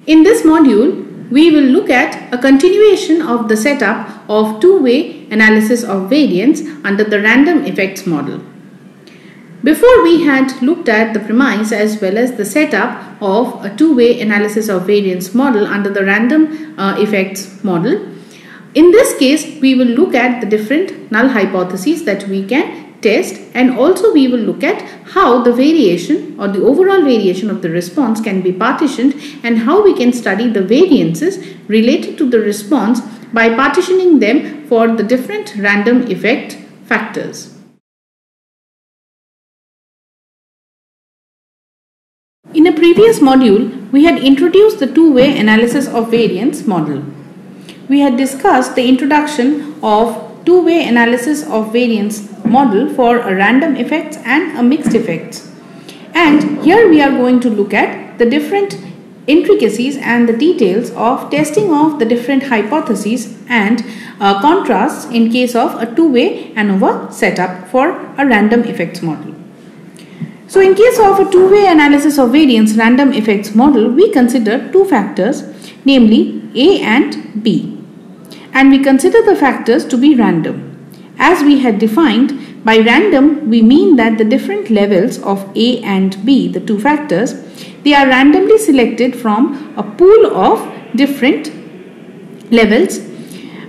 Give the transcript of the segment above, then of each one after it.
In this module, we will look at a continuation of the setup of two-way analysis of variance under the random effects model. Before we had looked at the premise as well as the setup of a two-way analysis of variance model under the random effects model. In this case, we will look at the different null hypotheses that we can test, and also we will look at how the variation or the overall variation of the response can be partitioned and how we can study the variances related to the response by partitioning them for the different random effect factors. In a previous module, we had introduced the two-way analysis of variance model. We had discussed the introduction of two-way analysis of variance model for a random effects and a mixed effects. And here we are going to look at the different intricacies and the details of testing of the different hypotheses and contrasts in case of a two-way ANOVA setup for a random effects model. So in case of a two-way analysis of variance random effects model, we consider two factors, namely A and B. And we consider the factors to be random. As we had defined, by random we mean that the different levels of A and B, the two factors, they are randomly selected from a pool of different levels.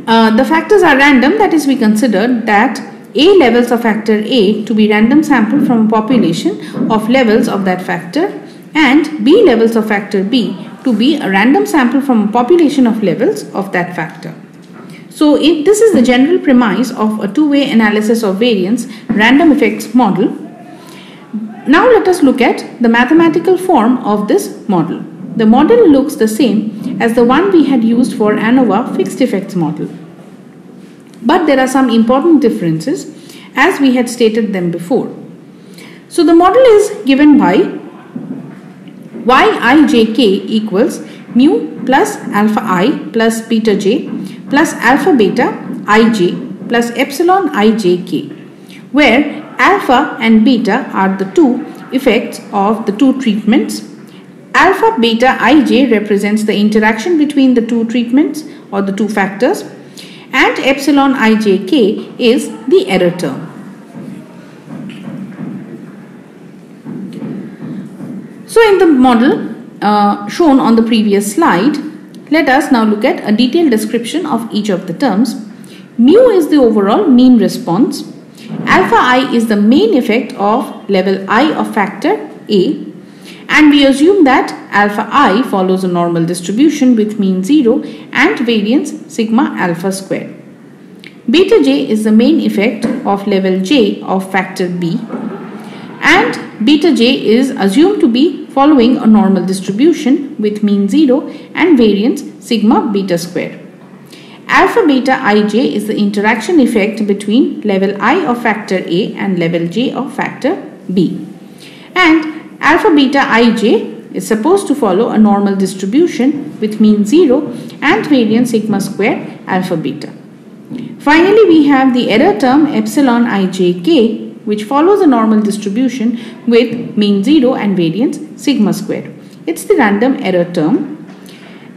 The factors are random, that is, we consider that A levels of factor A to be random sample from a population of levels of that factor, and B levels of factor B to be a random sample from a population of levels of that factor. So this is the general premise of a two-way analysis of variance random effects model. Now let us look at the mathematical form of this model. The model looks the same as the one we had used for ANOVA fixed effects model. But there are some important differences as we had stated them before. So the model is given by Yijk equals mu plus alpha I plus beta j plus alpha beta ij plus epsilon ijk, where alpha and beta are the two effects of the two treatments. Alpha beta ij represents the interaction between the two treatments or the two factors, and epsilon ijk is the error term. So in the model shown on the previous slide, let us now look at a detailed description of each of the terms. Mu is the overall mean response. Alpha I is the main effect of level I of factor A, and we assume that alpha I follows a normal distribution with mean 0 and variance sigma alpha square. Beta j is the main effect of level J of factor B, and beta j is assumed to be following a normal distribution with mean 0 and variance sigma beta square. Alpha beta ij is the interaction effect between level I of factor A and level J of factor B. And alpha beta ij is supposed to follow a normal distribution with mean 0 and variance sigma square alpha beta. Finally, we have the error term epsilon ijk, which follows a normal distribution with mean 0 and variance sigma square. It's the random error term.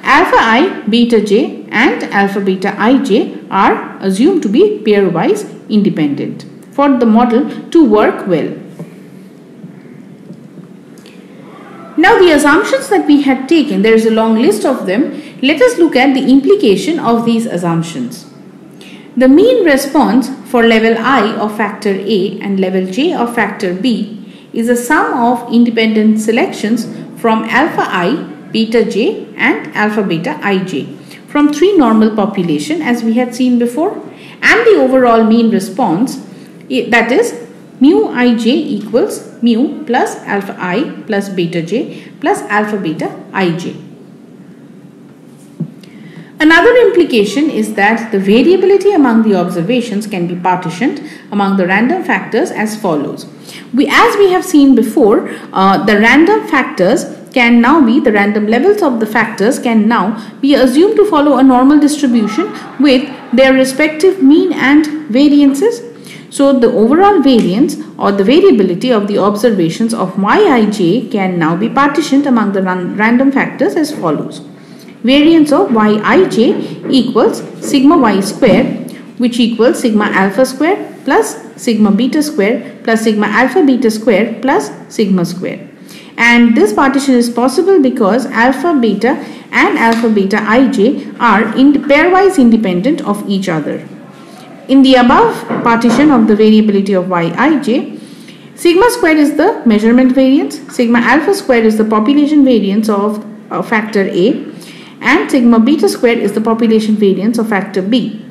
Alpha I, beta j and alpha beta ij are assumed to be pairwise independent for the model to work well. Now the assumptions that we had taken, there is a long list of them. Let us look at the implication of these assumptions. The mean response for level I of factor A and level J of factor B is a sum of independent selections from alpha I, beta j and alpha beta ij from three normal population as we had seen before, and the overall mean response, that is mu ij equals mu plus alpha I plus beta j plus alpha beta ij. Another implication is that the variability among the observations can be partitioned among the random factors as follows. As we have seen before, the random factors can now be, the random levels of the factors can now be assumed to follow a normal distribution with their respective mean and variances. So the overall variance or the variability of the observations of Yij can now be partitioned among the random factors as follows. variance of Yij equals sigma y square, which equals sigma alpha square plus sigma beta square plus sigma alpha beta square plus sigma square. And this partition is possible because alpha beta and alpha beta ij are pairwise independent of each other. In the above partition of the variability of Yij, sigma square is the measurement variance, sigma alpha square is the population variance of factor A, and sigma beta square is the population variance of factor B.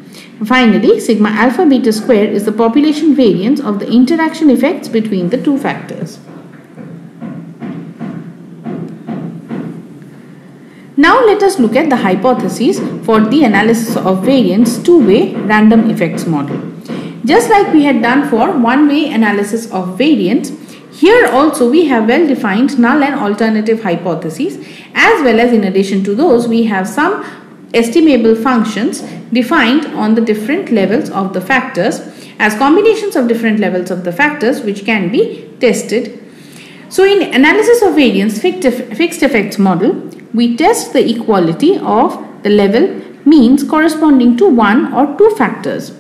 Finally, sigma alpha beta square is the population variance of the interaction effects between the two factors. Now let us look at the hypotheses for the analysis of variance two-way random effects model. Just like we had done for one-way analysis of variance, here also we have well-defined null and alternative hypotheses, as well as in addition to those we have some estimable functions defined on the different levels of the factors as combinations of different levels of the factors which can be tested. So in analysis of variance fixed effects model, we test the equality of the level means corresponding to one or two factors.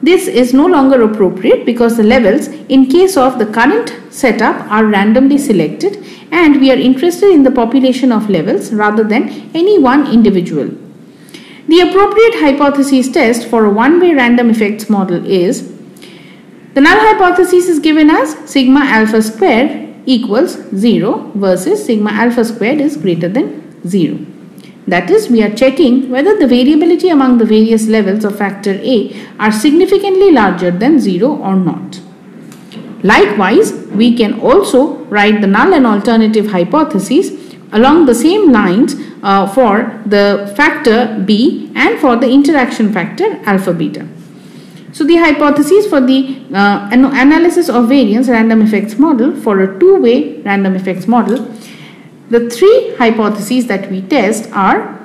This is no longer appropriate because the levels in case of the current setup are randomly selected and we are interested in the population of levels rather than any one individual. The appropriate hypothesis test for a one-way random effects model is the null hypothesis is given as sigma alpha square equals 0 versus sigma alpha squared is greater than 0. That is, we are checking whether the variability among the various levels of factor A are significantly larger than 0 or not. Likewise, we can also write the null and alternative hypotheses along the same lines for the factor B and for the interaction factor alpha beta. So the hypotheses for the analysis of variance random effects model for a two-way random effects model, the three hypotheses that we test are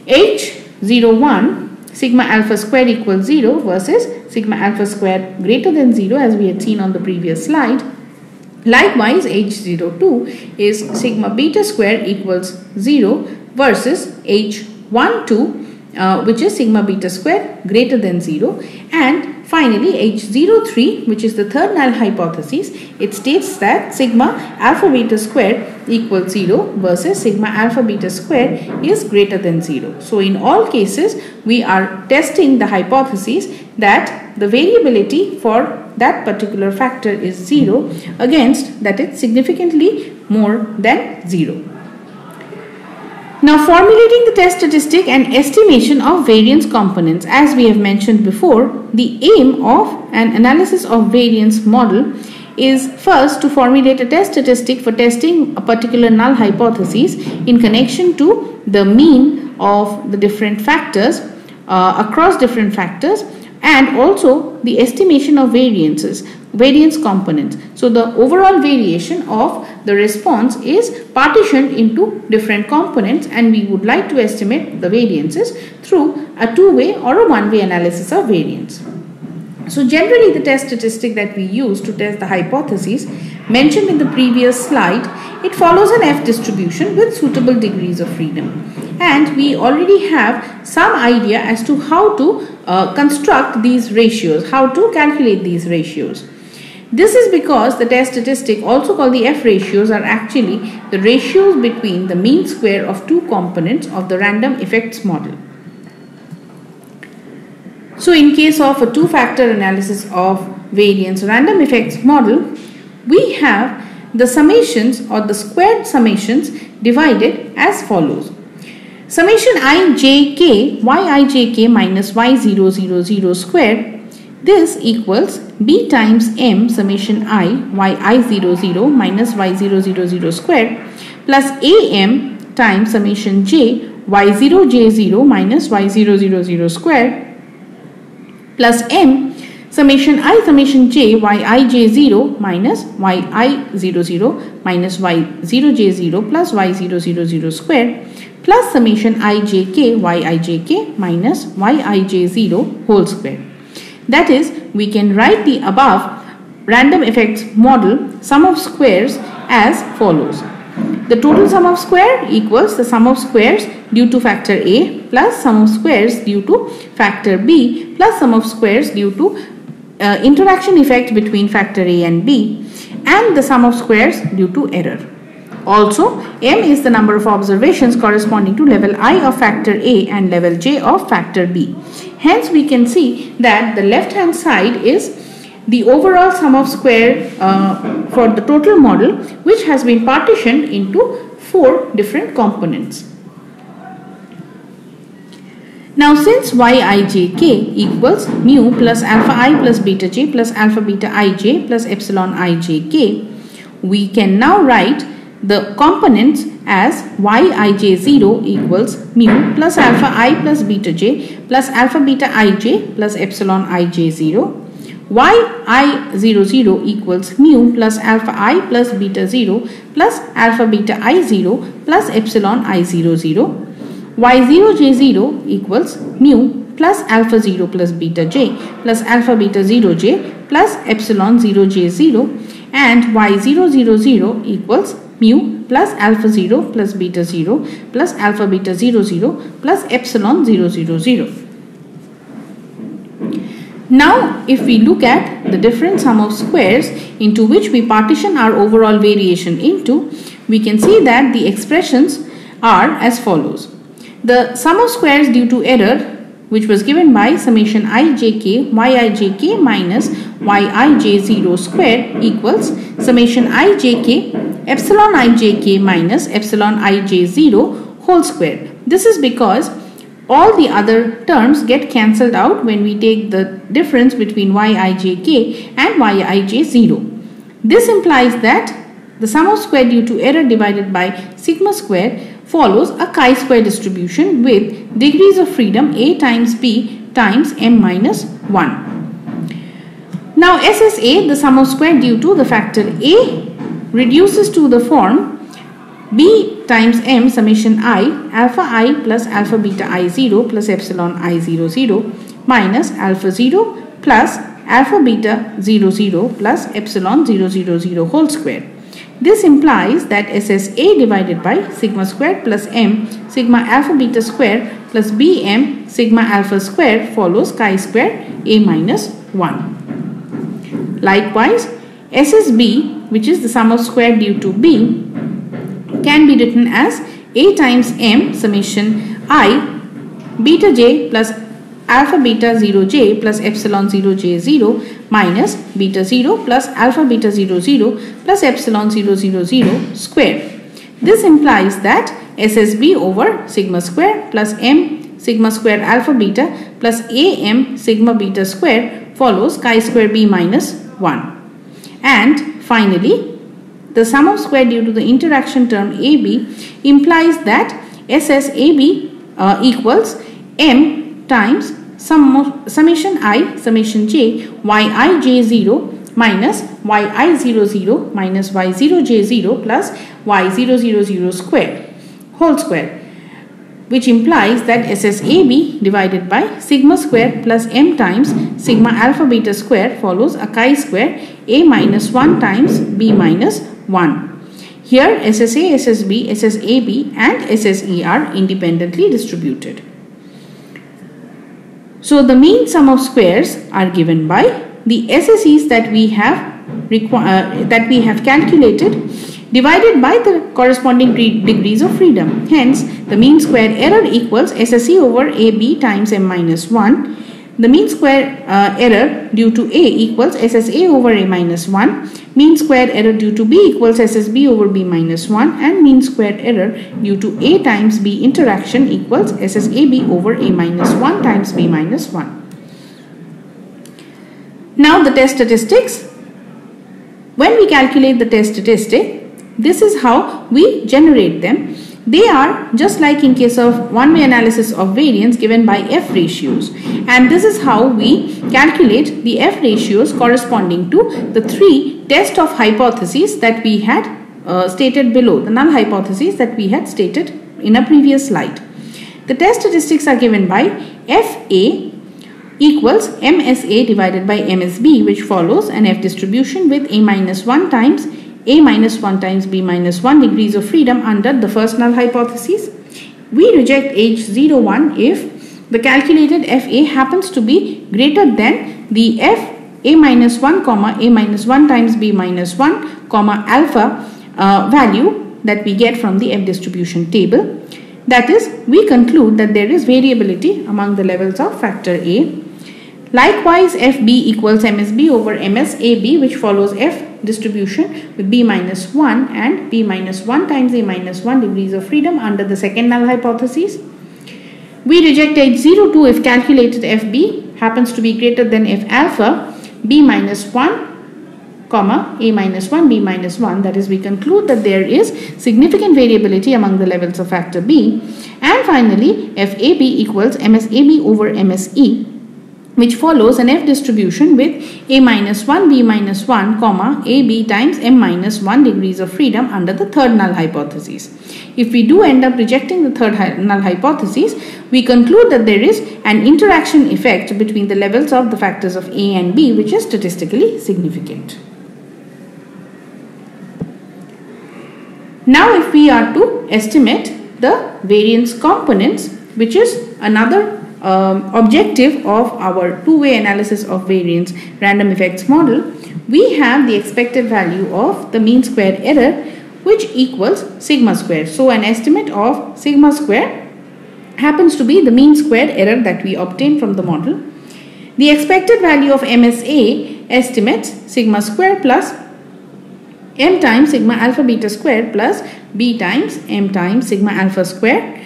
H01 sigma alpha square equals 0 versus sigma alpha square greater than 0 as we had seen on the previous slide. Likewise, H02 is sigma beta square equals 0 versus H12 which is sigma beta square greater than 0, and finally H03, which is the third null hypothesis, it states that sigma alpha beta square equals 0 versus sigma alpha beta square is greater than 0. So in all cases we are testing the hypothesis that the variability for that particular factor is 0 against that it's significantly more than 0. Now formulating the test statistic and estimation of variance components, as we have mentioned before, the aim of an analysis of variance model is first to formulate a test statistic for testing a particular null hypothesis in connection to the mean of the different factors across different factors, and also the estimation of variance components. So the overall variation of the response is partitioned into different components and we would like to estimate the variances through a two-way or a one-way analysis of variance. So generally the test statistic that we use to test the hypothesis mentioned in the previous slide, it follows an F distribution with suitable degrees of freedom. And we already have some idea as to how to construct these ratios, how to calculate these ratios. This is because the test statistic, also called the F ratios, are actually the ratios between the mean square of two components of the random effects model. So in case of a two-factor analysis of variance random effects model, we have the summations or the squared summations divided as follows. Summation ijk yijk minus y000 square, this equals b times m summation I yi00 minus y000 square plus am times summation j y0j0 minus y000 square plus m summation I summation j yij0 minus yi00 minus y0j0 plus y000 square plus summation ijk yijk minus yij0 whole square. That is, we can write the above random effects model sum of squares as follows. The total sum of square equals the sum of squares due to factor A plus sum of squares due to factor B plus sum of squares due to interaction effect between factor A and B, and the sum of squares due to error. Also, M is the number of observations corresponding to level I of factor A and level J of factor B. Hence, we can see that the left hand side is the overall sum of square for the total model, which has been partitioned into 4 different components. Now, since Yijk equals mu plus alpha I plus beta j plus alpha beta ij plus epsilon ijk, we can now write the components as Yij0 equals mu plus alpha I plus beta j plus alpha beta ij plus epsilon ij0. Yi00 equals mu plus alpha I plus beta 0 plus alpha beta I0 plus epsilon I00. Y0j0 equals mu plus alpha 0 plus beta j plus alpha beta 0j plus epsilon 0j0, and Y000 equals mu plus alpha 0 plus beta 0 plus alpha beta 00 plus epsilon 000. Now, if we look at the different sum of squares into which we partition our overall variation into, we can see that the expressions are as follows. The sum of squares due to error, which was given by summation ijk yijk minus yij0 square equals summation ijk epsilon ijk minus epsilon ij0 whole square. This is because all the other terms get cancelled out when we take the difference between yijk and yij0. This implies that the sum of square due to error divided by sigma square follows a chi-square distribution with degrees of freedom a times b times m minus 1. Now, SSA, the sum of square due to the factor a, reduces to the form b times m summation I alpha I plus alpha beta I0 plus epsilon I00 minus alpha 0 plus alpha beta 00 plus epsilon 000 whole square. This implies that SSA divided by sigma square plus m sigma alpha beta square plus bm sigma alpha square follows chi square a minus 1. Likewise, SSB, which is the sum of square due to b, can be written as a times m summation I beta j plus alpha beta 0j plus epsilon 0j0 minus beta 0 plus alpha beta 00 plus epsilon 000 square. This implies that SSB over sigma square plus m sigma square alpha beta plus am sigma beta square follows chi square b minus 1. And finally, the sum of square due to the interaction term AB implies that SSAB equals m times summation I summation j yij0 minus yi00 minus y0j0 plus y000 square whole square, which implies that SSAB divided by sigma square plus m times sigma alpha beta square follows a chi square a minus 1 times b minus 1. Here SSA, SSB, SSAB and SSE are independently distributed. So the mean sum of squares are given by the SSEs that we have calculated divided by the corresponding degrees of freedom. Hence, the mean square error equals SSE over AB times m minus 1. The mean square error due to A equals SSA over A minus 1. Mean square error due to B equals SSB over B minus 1. And mean square error due to A times B interaction equals SSAB over A minus 1 times B minus 1. Now the test statistics. When we calculate the test statistic, this is how we generate them. They are just like in case of one-way analysis of variance given by F ratios, and this is how we calculate the F ratios corresponding to the 3 test of hypotheses that we had stated below, the null hypotheses that we had stated in a previous slide. The test statistics are given by FA equals MSA divided by MSB, which follows an F distribution with A minus 1 times A minus 1 times B minus 1 degrees of freedom under the first null hypothesis. We reject H01 if the calculated FA happens to be greater than the F A minus 1 comma A minus 1 times B minus 1 comma alpha value that we get from the F distribution table. That is, we conclude that there is variability among the levels of factor A. Likewise, FB equals MSB over MSAB, which follows F distribution with B minus 1 and B minus 1 times A minus 1 degrees of freedom under the second null hypothesis. We reject H02 if calculated FB happens to be greater than F alpha B minus 1 comma A minus 1 B minus 1. That is, we conclude that there is significant variability among the levels of factor B. And finally, FAB equals MSAB over MSE, which follows an F distribution with A minus 1 B minus 1 comma AB times M minus 1 degrees of freedom under the third null hypothesis. If we do end up rejecting the third null hypothesis, we conclude that there is an interaction effect between the levels of the factors of A and B, which is statistically significant. Now, if we are to estimate the variance components, which is another objective of our two-way analysis of variance random effects model, we have the expected value of the mean square error, which equals sigma square. So an estimate of sigma square happens to be the mean square error that we obtain from the model. The expected value of MSA estimates sigma square plus M times sigma alpha beta square plus B times M times sigma alpha square.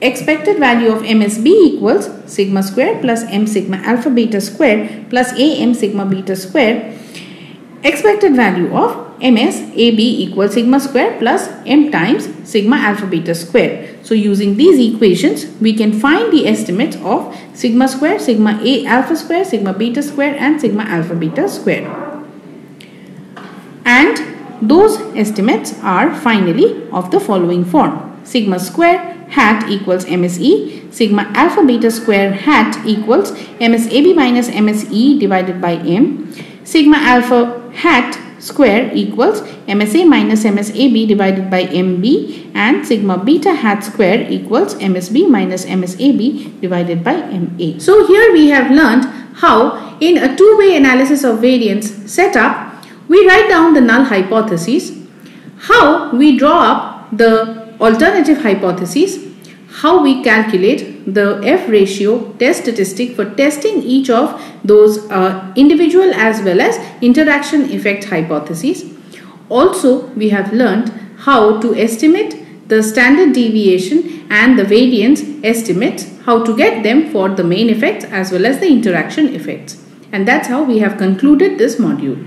Expected value of MSB equals sigma square plus M sigma alpha beta square plus AM sigma beta square. Expected value of MSAB equals sigma square plus M times sigma alpha beta square. So using these equations, we can find the estimates of sigma square, sigma A alpha square, sigma beta square and sigma alpha beta square. And those estimates are finally of the following form: sigma square hat equals MSE, sigma alpha beta square hat equals MSAB minus MSE divided by M, sigma alpha hat square equals MSA minus MSAB divided by MB, and sigma beta hat square equals MSB minus MSAB divided by MA. So here we have learned how in a two-way analysis of variance setup, we write down the null hypothesis, how we draw up the alternative hypothesis, how we calculate the F ratio test statistic for testing each of those individual as well as interaction effect hypotheses. Also, we have learned how to estimate the standard deviation and the variance estimates, how to get them for the main effects as well as the interaction effects. And that's how we have concluded this module.